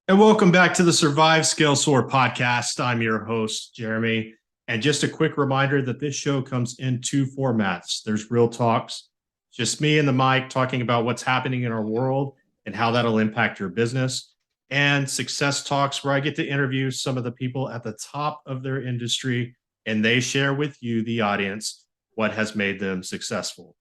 And welcome back to the Survive Scale Soar podcast. I'm your host, Jeremy. And just a quick reminder that this show comes in two formats. There's real talks, just me and the mic talking about what's happening in our world and how that'll impact your business. And success talks, where I get to interview some of the people at the top of their industry and they share with you, the audience, what has made them successful.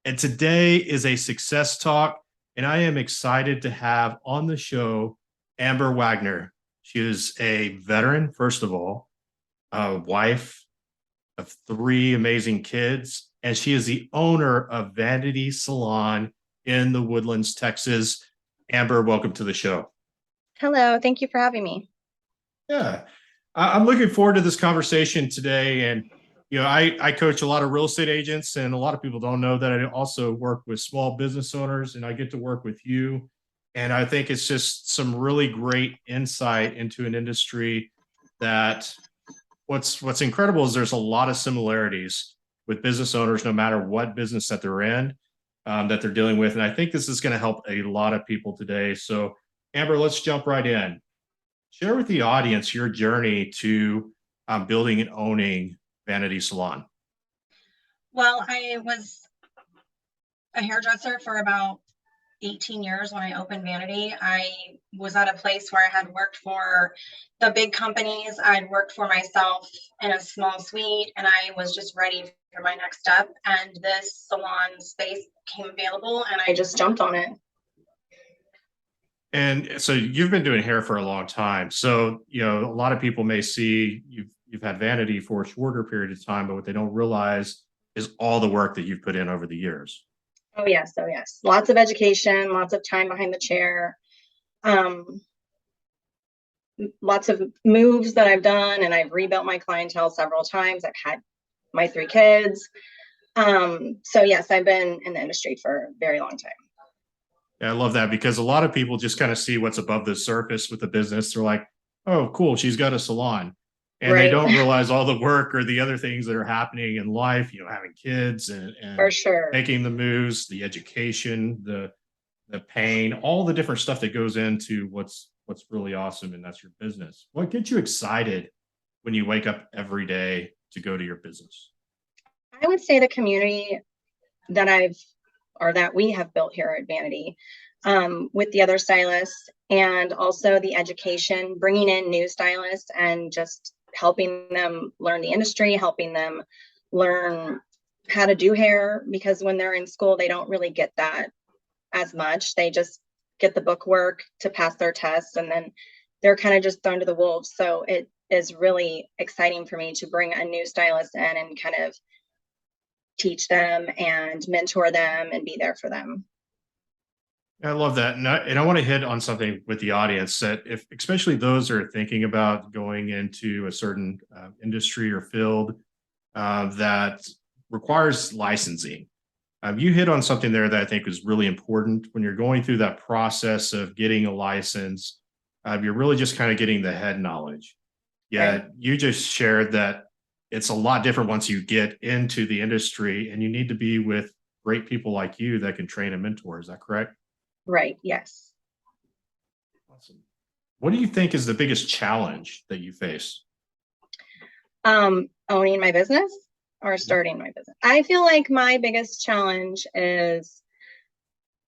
And today is a success talk. And I am excited to have on the show Amber Wagner. She is a veteran, first of all, a wife of three amazing kids, and she is the owner of Vanity Salon in the Woodlands, Texas. Amber, welcome to the show. Hello, thank you for having me. Yeah, I'm looking forward to this conversation today. And, I coach a lot of real estate agents, and a lot of people don't know that I also work with small business owners, and I get to work with you. And I think it's just some really great insight into an industry that what's incredible is there's a lot of similarities with business owners, no matter what business that they're in, that they're dealing with. And I think this is going to help a lot of people today. So, Amber, let's jump right in. Share with the audience your journey to building and owning Vanity Salon. Well, I was a hairdresser for about 18 years when I opened Vanity. I was at a place where I had worked for the big companies. I'd worked for myself in a small suite, and I was just ready for my next step. And this salon space came available, and I just jumped on it. And so you've been doing hair for a long time. So, a lot of people may see you've had Vanity for a shorter period of time, but what they don't realize is all the work that you've put in over the years. Oh yes. Lots of education, lots of time behind the chair, lots of moves that I've done, and I've rebuilt my clientele several times. I've had my three kids. So yes, I've been in the industry for a very long time. Yeah, I love that, because a lot of people just kind of see what's above the surface with the business. They're like, oh, cool, she's got a salon. And Right. They don't realize all the work or the other things that are happening in life, having kids and For sure. making the moves, the education, the pain, all the different stuff that goes into what's really awesome. And that's your business. What gets you excited when you wake up every day to go to your business? I would say the community that we have built here at Vanity, with the other stylists, and also the education, bringing in new stylists and just helping them learn the industry, helping them learn how to do hair, because when they're in school, they don't really get that as much. They just get the book work to pass their tests, and then they're kind of just thrown to the wolves. So it is really exciting for me to bring a new stylist in and kind of teach them and mentor them and be there for them. I love that. And I want to hit on something with the audience, that if, especially those who are thinking about going into a certain industry or field that requires licensing. You hit on something there that I think is really important. When you're going through that process of getting a license, you're really just kind of getting the head knowledge. Yeah, right. You just shared that it's a lot different once you get into the industry, and you need to be with great people like you that can train and mentor. Is that correct? Right. Yes. Awesome. What do you think is the biggest challenge that you face? Owning my business or starting my business. I feel like my biggest challenge is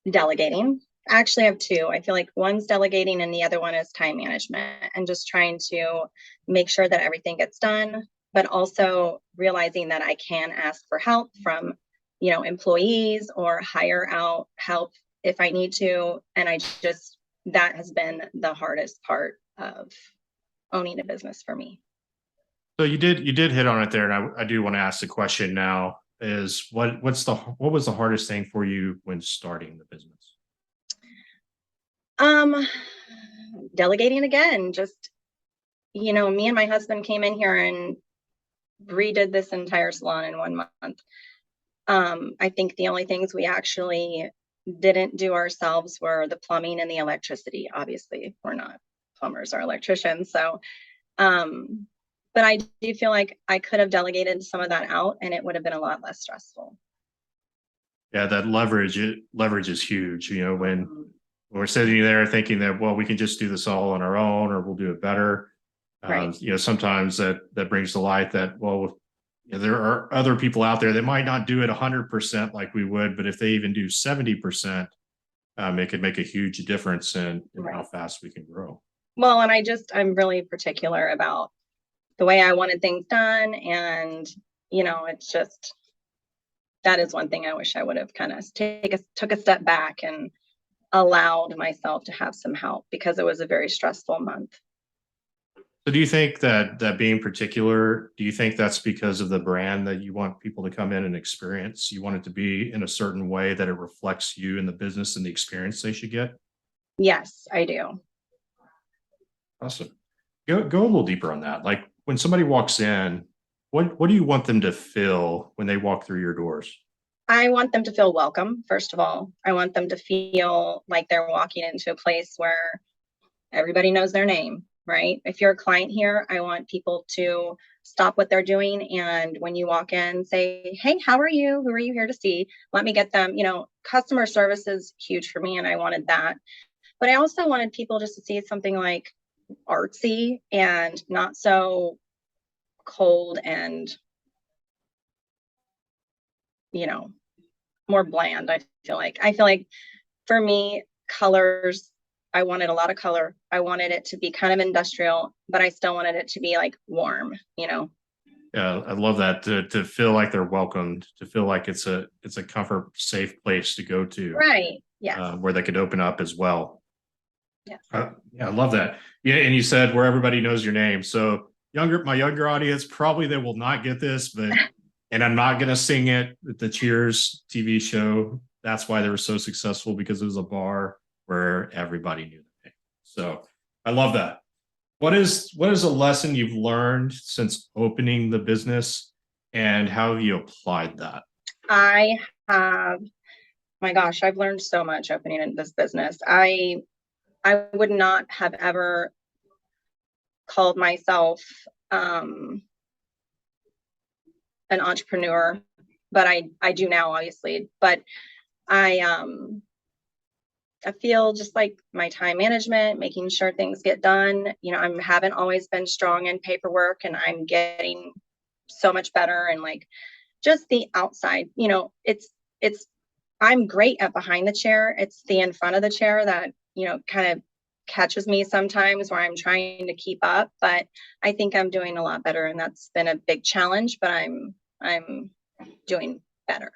delegating. I actually have two. I feel like one's delegating and the other one is time management, and just trying to make sure that everything gets done, but also realizing that I can ask for help from, employees, or hire out help if I need to. And that has been the hardest part of owning a business for me. So you did hit on it there, and I do want to ask the question now: is what was the hardest thing for you when starting the business? Delegating again. Just, me and my husband came in here and redid this entire salon in 1 month. I think the only things we actually didn't do ourselves were the plumbing and the electricity. Obviously, we're not plumbers or electricians. So, but I do feel like I could have delegated some of that out, and it would have been a lot less stressful. Yeah, that leverage is huge. When we're sitting there thinking that, well, we can just do this all on our own, or we'll do it better. Right. Sometimes that brings to light that, well, there are other people out there that might not do it 100% like we would, but if they even do 70%, it could make a huge difference in how fast we can grow. Well, and I'm really particular about the way I wanted things done. And, it's just, that is one thing I wish I would have kind of took a step back and allowed myself to have some help, because it was a very stressful month. So do you think that being particular, do you think that's because of the brand that you want people to come in and experience? You want it to be in a certain way that it reflects you and the business and the experience they should get? Yes, I do. Awesome. Go a little deeper on that. Like when somebody walks in, what do you want them to feel when they walk through your doors? I want them to feel welcome, first of all. I want them to feel like they're walking into a place where everybody knows their name, right? If you're a client here, I want people to stop what they're doing, and when you walk in, say, hey, how are you? Who are you here to see? Let me get them. Customer service is huge for me, and I wanted that. But I also wanted people just to see something like artsy and not so cold and, more bland. I feel like for me, colors, I wanted a lot of color. I wanted it to be kind of industrial, but I still wanted it to be like warm. Yeah, I love that, to feel like they're welcomed, to feel like it's a comfort, safe place to go to, Right. Yes. where they could open up as well. Yes. Yeah, I love that. Yeah, and you said where everybody knows your name. So my younger audience, probably they will not get this, but and I'm not gonna sing it. The Cheers TV show, that's why they were so successful, because it was a bar where everybody knew the name. So I love that. What is a lesson you've learned since opening the business, and how have you applied that? I have, my gosh, I've learned so much opening in this business. I would not have ever called myself an entrepreneur, but I do now, obviously. But I feel just like my time management, making sure things get done. I haven't always been strong in paperwork, and I'm getting so much better. And like just the outside, it's I'm great at behind the chair. It's the in front of the chair that, kind of catches me sometimes, where I'm trying to keep up. But I think I'm doing a lot better, and that's been a big challenge, but I'm doing better.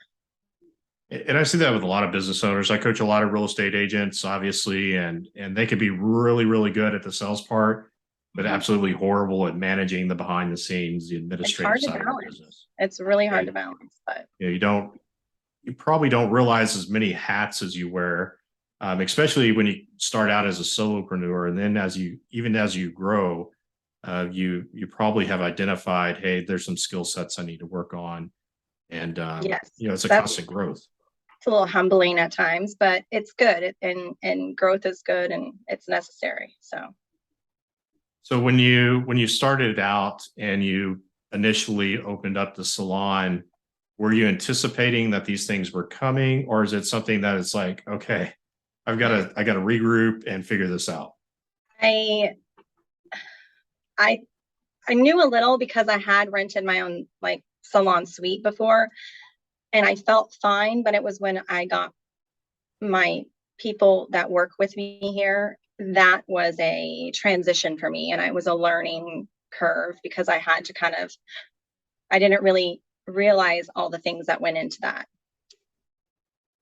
And I see that with a lot of business owners. I coach a lot of real estate agents, obviously, and they could be really, really good at the sales part, but absolutely horrible at managing the behind the scenes, the administrative side of the business. It's really hard to balance, but you probably don't realize as many hats as you wear, especially when you start out as a solopreneur, and then as you grow, you probably have identified, hey, there's some skill sets I need to work on, and yes, it's a constant growth. It's a little humbling at times, but it's good, and growth is good, and it's necessary. So when you started out and you initially opened up the salon, were you anticipating that these things were coming, or is it something that it's like, okay, I got to regroup and figure this out? I knew a little, because I had rented my own like salon suite before, and I felt fine. But it was when I got my people that work with me here, that was a transition for me, and it was a learning curve, because I had to I didn't really realize all the things that went into that.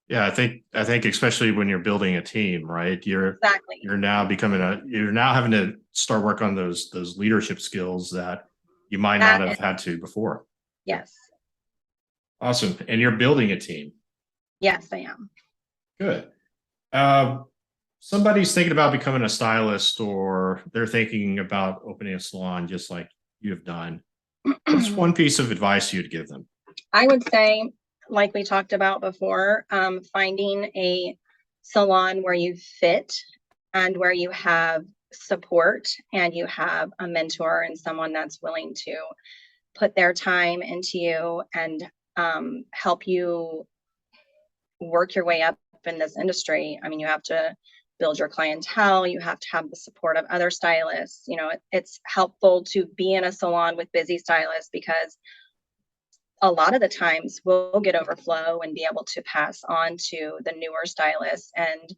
Yeah, I think especially when you're building a team, right? You're now having to start work on those leadership skills that you might not have had to before. Yes. Awesome. And you're building a team. Yes, I am. Good. Somebody's thinking about becoming a stylist, or they're thinking about opening a salon just like you have done. What's one piece of advice you'd give them? I would say, like we talked about before, finding a salon where you fit, and where you have support, and you have a mentor and someone that's willing to put their time into you, and help you work your way up in this industry. I mean, you have to build your clientele. You have to have the support of other stylists. It's helpful to be in a salon with busy stylists, because a lot of the times we'll get overflow and be able to pass on to the newer stylists. And,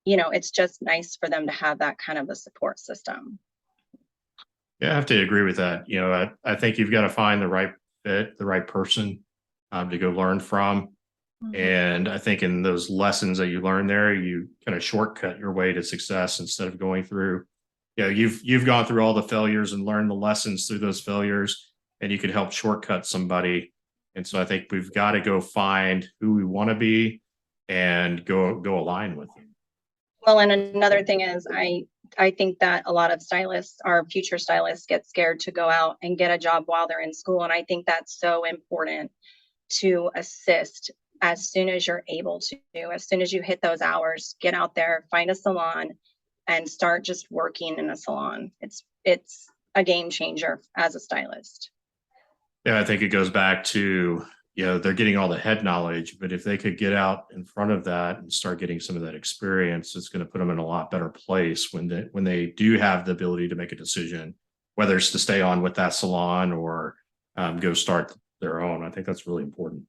it's just nice for them to have that kind of a support system. Yeah, I have to agree with that. I think you've got to find the right fit, the right person to go learn from. Mhm. And I think in those lessons that you learn there, you kind of shortcut your way to success instead of going through, you've gone through all the failures and learned the lessons through those failures, and you could help shortcut somebody. And so I think we've got to go find who we want to be and go align with them. Well, and another thing is I think that a lot of stylists, our future stylists, get scared to go out and get a job while they're in school. And I think that's so important to assist as soon as you're able to. As soon as you hit those hours, get out there, find a salon, and start just working in a salon. It's a game changer as a stylist. Yeah, I think it goes back to, they're getting all the head knowledge, but if they could get out in front of that and start getting some of that experience, it's going to put them in a lot better place when they do have the ability to make a decision, whether it's to stay on with that salon or go start their own. I think that's really important.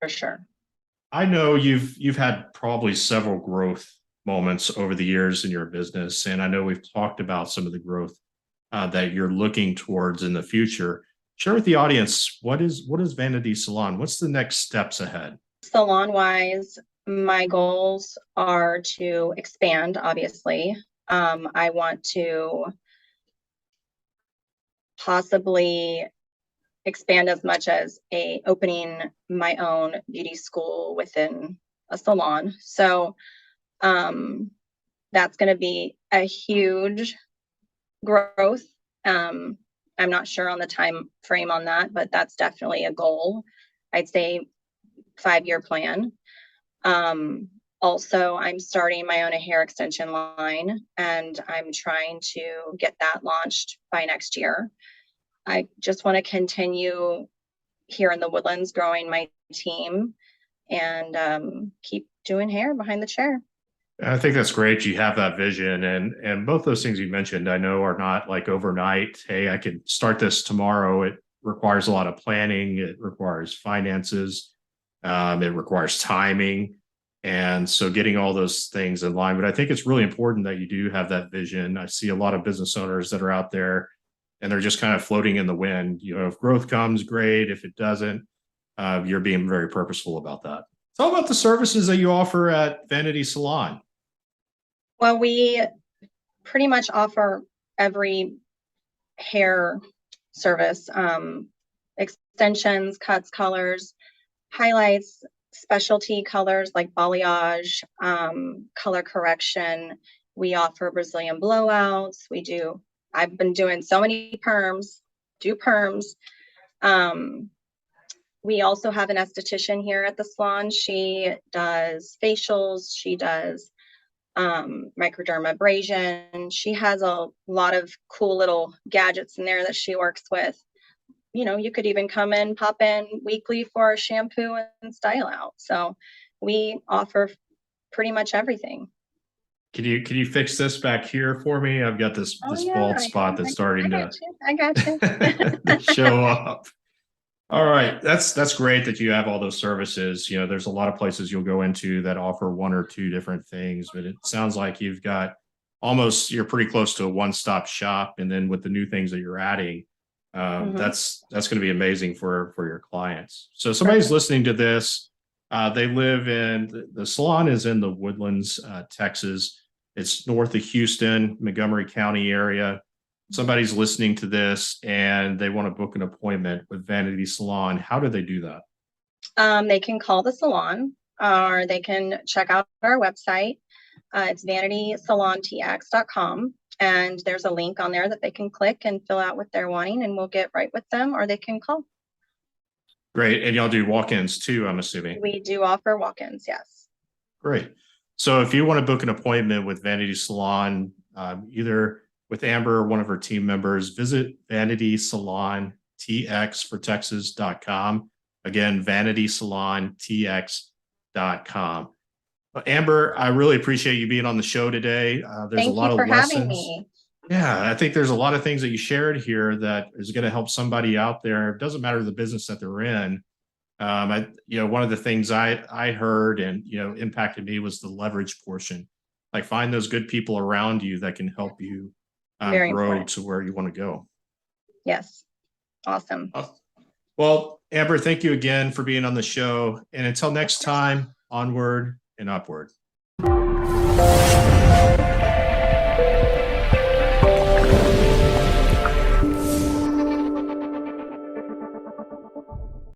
For sure. I know you've had probably several growth moments over the years in your business, and I know we've talked about some of the growth that you're looking towards in the future. Share with the audience, what is Vanity Salon? What's the next steps ahead? Salon wise, my goals are to expand, obviously. I want to possibly expand as much as opening my own beauty school within a salon. So that's going to be a huge growth. I'm not sure on the time frame on that, but that's definitely a goal. I'd say 5-year plan. Also, I'm starting my own hair extension line, and I'm trying to get that launched by next year. I just want to continue here in the Woodlands, growing my team, and keep doing hair behind the chair. I think that's great. You have that vision, and both those things you mentioned, I know, are not like overnight. Hey, I could start this tomorrow. It requires a lot of planning. It requires finances. It requires timing, and so getting all those things in line. But I think it's really important that you do have that vision. I see a lot of business owners that are out there, and they're just kind of floating in the wind. If growth comes, great. If it doesn't, you're being very purposeful about that. Tell about the services that you offer at Vanity Salon. Well, we pretty much offer every hair service, extensions, cuts, colors, highlights, specialty colors like balayage, color correction. We offer Brazilian blowouts. I've been doing so many perms, do perms. We also have an esthetician here at the salon. She does facials. She does microdermabrasion. She has a lot of cool little gadgets in there that she works with. You could even pop in weekly for a shampoo and style out. So we offer pretty much everything. Can you fix this back here for me? I've got this bald spot that's starting to I got you. show up. All right. That's great that you have all those services. There's a lot of places you'll go into that offer one or two different things, but it sounds like you're pretty close to a one-stop shop. And then with the new things that you're adding, that's going to be amazing for your clients. So somebody's listening to this, they live the salon is in the Woodlands, Texas. It's north of Houston, Montgomery County area. Somebody's listening to this and they want to book an appointment with Vanity Salon. How do they do that? They can call the salon, or they can check out our website. It's vanitysalontx.com. And there's a link on there that they can click and fill out what they're wanting, and we'll get right with them, or they can call. Great. And y'all do walk-ins too, I'm assuming. We do offer walk-ins, yes. Great. So if you want to book an appointment with Vanity Salon, either with Amber or one of her team members, visit vanitysalontx for Texas.com. Again, vanitysalontx.com. Amber, I really appreciate you being on the show today. There's a Thank lot you of for having lessons. me. Yeah, I think there's a lot of things that you shared here that is going to help somebody out there. It doesn't matter the business that they're in. One of the things I heard and impacted me was the leverage portion. Like find those good people around you that can help you Very grow important. to where you want to go. Yes. Awesome. Well, Amber, thank you again for being on the show. And until next time, onward and upward.